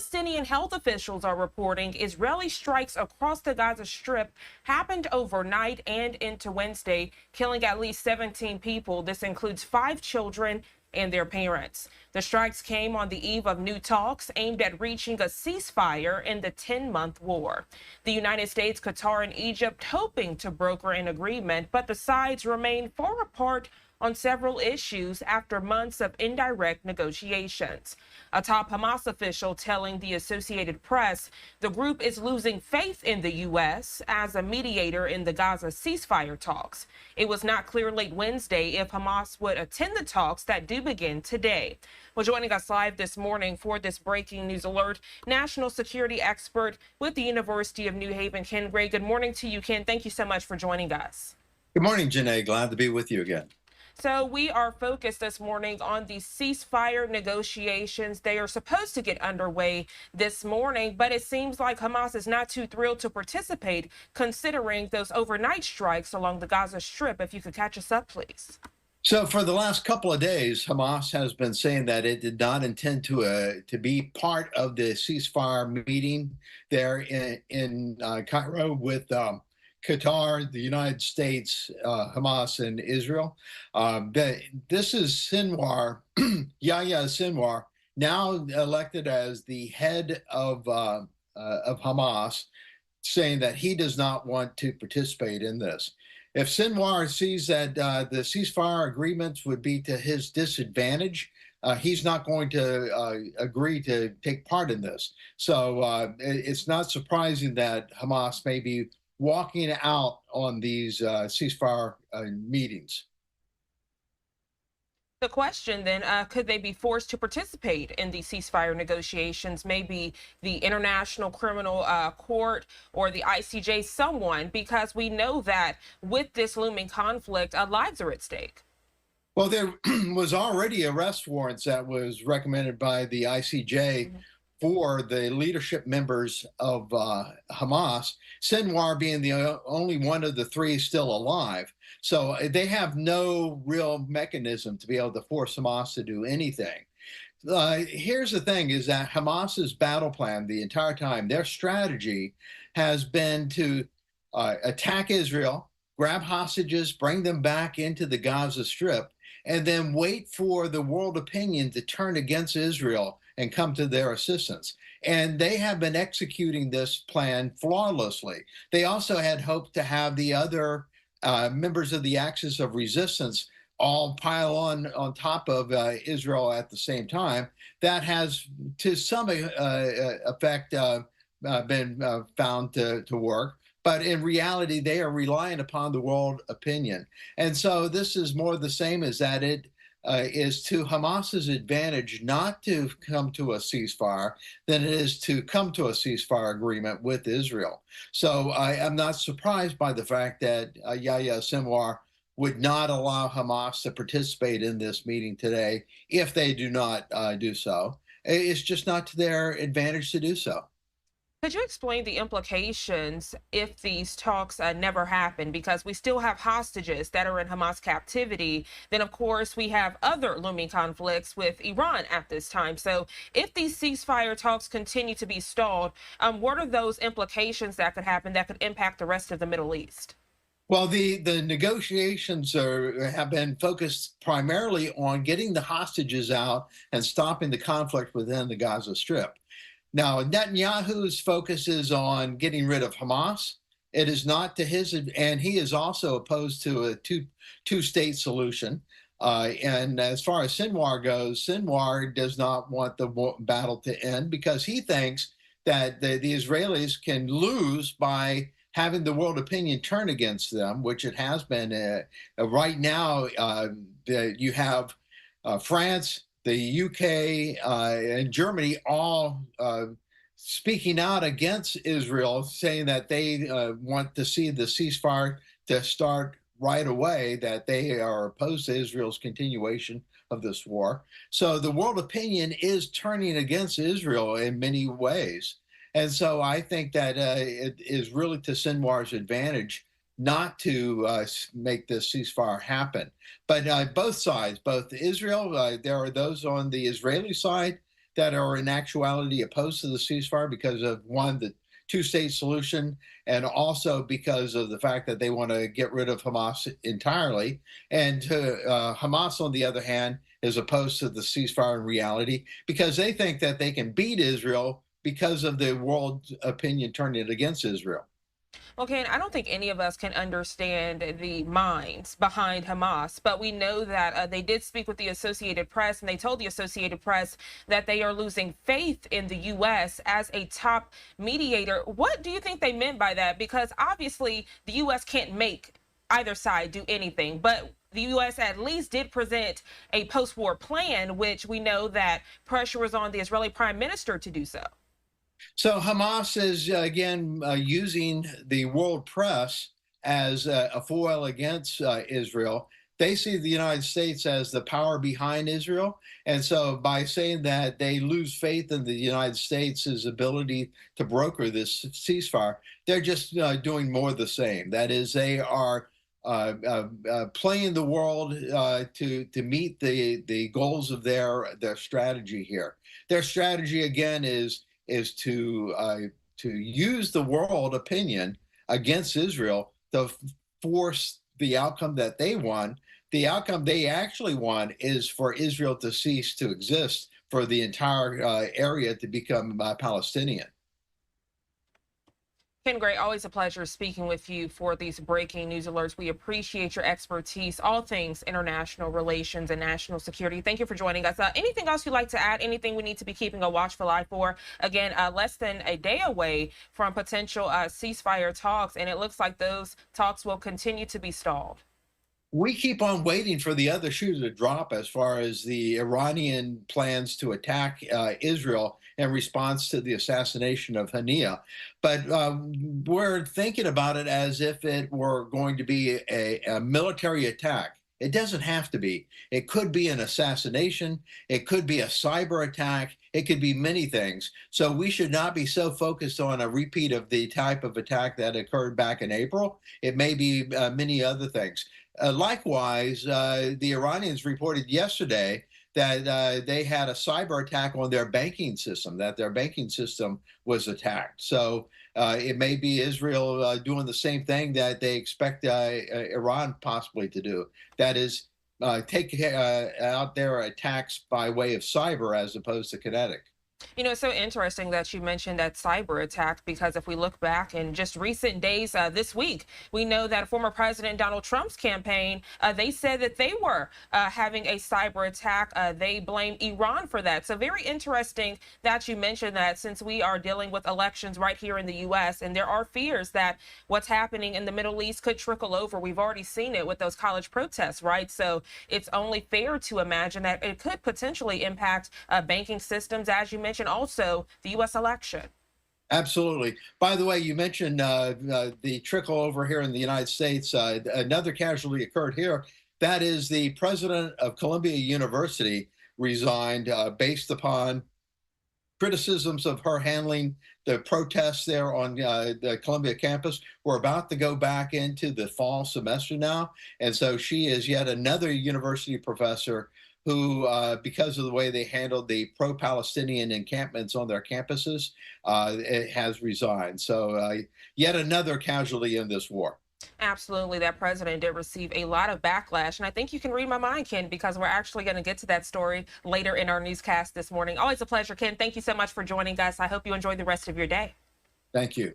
Palestinian health officials are reporting Israeli strikes across the Gaza Strip happened overnight and into Wednesday, killing at least 17 people. This includes 5 children and their parents. The strikes came on the eve of new talks aimed at reaching a ceasefire in the 10-month war. The United States, Qatar, and Egypt hoping to broker an agreement, but the sides remain far apart on several issues after months of indirect negotiations. A top Hamas official telling the Associated Press the group is losing faith in the U.S. as a mediator in the Gaza ceasefire talks. It was not clear late Wednesday if Hamas would attend the talks that do begin today. Well, joining us live this morning for this breaking news alert, national security expert with the University of New Haven, Ken Gray. Good morning to you, Ken. Thank you so much for joining us. Good morning, Janae. Glad to be with you again. So we are focused this morning on the ceasefire negotiations. They are supposed to get underway this morning, but it seems like Hamas is not too thrilled to participate, considering those overnight strikes along the Gaza Strip. If you could catch us up, please. So for the last couple of days, Hamas has been saying that it did not intend to be part of the ceasefire meeting there in Cairo with Qatar, the United States, Hamas, and Israel. This is Sinwar, Yahya Sinwar, now elected as the head of Hamas, saying that he does not want to participate in this. If Sinwar sees that the ceasefire agreements would be to his disadvantage, he's not going to agree to take part in this. So it's not surprising that Hamas may be walking out on these ceasefire meetings. The question then, could they be forced to participate in the ceasefire negotiations? Maybe the International Criminal Court or the ICJ, someone, because we know that with this looming conflict, lives are at stake. Well, there was already arrest warrants that was recommended by the ICJ for the leadership members of Hamas, Sinwar being the only one of the 3 still alive. So they have no real mechanism to be able to force Hamas to do anything. Here's the thing, is that Hamas's battle plan the entire time, their strategy has been to attack Israel, grab hostages, bring them back into the Gaza Strip, and then wait for the world opinion to turn against Israel and come to their assistance. And they have been executing this plan flawlessly. They also had hoped to have the other members of the Axis of Resistance all pile on top of Israel at the same time. That has, to some effect, been found to work. But in reality, they are relying upon the world opinion. And so this is more the same, as that it is to Hamas's advantage not to come to a ceasefire than it is to come to a ceasefire agreement with Israel. So I am not surprised by the fact that Yahya Sinwar would not allow Hamas to participate in this meeting today if they do not do so. It's just not to their advantage to do so. Could you explain the implications if these talks never happen? Because we still have hostages that are in Hamas captivity. Then, of course, we have other looming conflicts with Iran at this time. So if these ceasefire talks continue to be stalled, what are those implications that could happen that could impact the rest of the Middle East? Well, the negotiations have been focused primarily on getting the hostages out and stopping the conflict within the Gaza Strip. Now, Netanyahu's focus is on getting rid of Hamas. It is not to his, and he is also opposed to a two-state solution. And as far as Sinwar goes, Sinwar does not want the battle to end because he thinks that the Israelis can lose by having the world opinion turn against them, which it has been. Right now, you have France, the UK, and Germany all speaking out against Israel, saying that they want to see the ceasefire to start right away, that they are opposed to Israel's continuation of this war. So the world opinion is turning against Israel in many ways. And so I think that it is really to Sinwar's advantage not to make this ceasefire happen. But both sides, both Israel, there are those on the Israeli side that are in actuality opposed to the ceasefire because of one, the two-state solution, and also because of the fact that they want to get rid of Hamas entirely. And Hamas, on the other hand, is opposed to the ceasefire in reality because they think that they can beat Israel because of the world opinion turning against Israel. Well, Ken, I don't think any of us can understand the minds behind Hamas, but we know that they did speak with the Associated Press, and they told the Associated Press that they are losing faith in the U.S. as a top mediator. What do you think they meant by that? Because obviously the U.S. can't make either side do anything, but the U.S. at least did present a post-war plan, which we know that pressure was on the Israeli prime minister to do so. So Hamas is again using the world press as a foil against Israel. They see the United States as the power behind Israel. And so by saying that they lose faith in the United States' ability to broker this ceasefire, they're just doing more of the same. That is, they are playing the world to meet the goals of their strategy here. Their strategy again is to use the world opinion against Israel to force the outcome that they want. The outcome they actually want is for Israel to cease to exist, for the entire area to become Palestinian. Ken Gray, always a pleasure speaking with you for these breaking news alerts. We appreciate your expertise, all things international relations and national security. Thank you for joining us. Anything else you'd like to add? Anything we need to be keeping a watchful eye for? Again, less than a day away from potential ceasefire talks, and it looks like those talks will continue to be stalled. We keep on waiting for the other shoe to drop as far as the Iranian plans to attack Israel in response to the assassination of Haniyeh. But we're thinking about it as if it were going to be a military attack. It doesn't have to be. It could be an assassination. It could be a cyber attack. It could be many things. So we should not be so focused on a repeat of the type of attack that occurred back in April. It may be many other things. Likewise, the Iranians reported yesterday that they had a cyber attack on their banking system, that their banking system was attacked. So it may be Israel doing the same thing that they expect Iran possibly to do. That is, take out their attacks by way of cyber as opposed to kinetic. You know, it's so interesting that you mentioned that cyber attack, because if we look back in just recent days, this week, we know that former President Donald Trump's campaign, they said that they were having a cyber attack. They blame Iran for that. So very interesting that you mentioned that, since we are dealing with elections right here in the U.S. and there are fears that what's happening in the Middle East could trickle over. We've already seen it with those college protests, right? So it's only fair to imagine that it could potentially impact banking systems, as you mentioned, also the U.S. election. Absolutely. By the way, you mentioned the trickle over here in the United States. Another casualty occurred here. That is, the president of Columbia University resigned based upon criticisms of her handling the protests there on the Columbia campus. We're about to go back into the fall semester now. And so she is yet another university professor who, because of the way they handled the pro-Palestinian encampments on their campuses, it has resigned. So yet another casualty in this war. Absolutely. That president did receive a lot of backlash. And I think you can read my mind, Ken, because we're actually going to get to that story later in our newscast this morning. Always a pleasure, Ken. Thank you so much for joining us. I hope you enjoy the rest of your day. Thank you.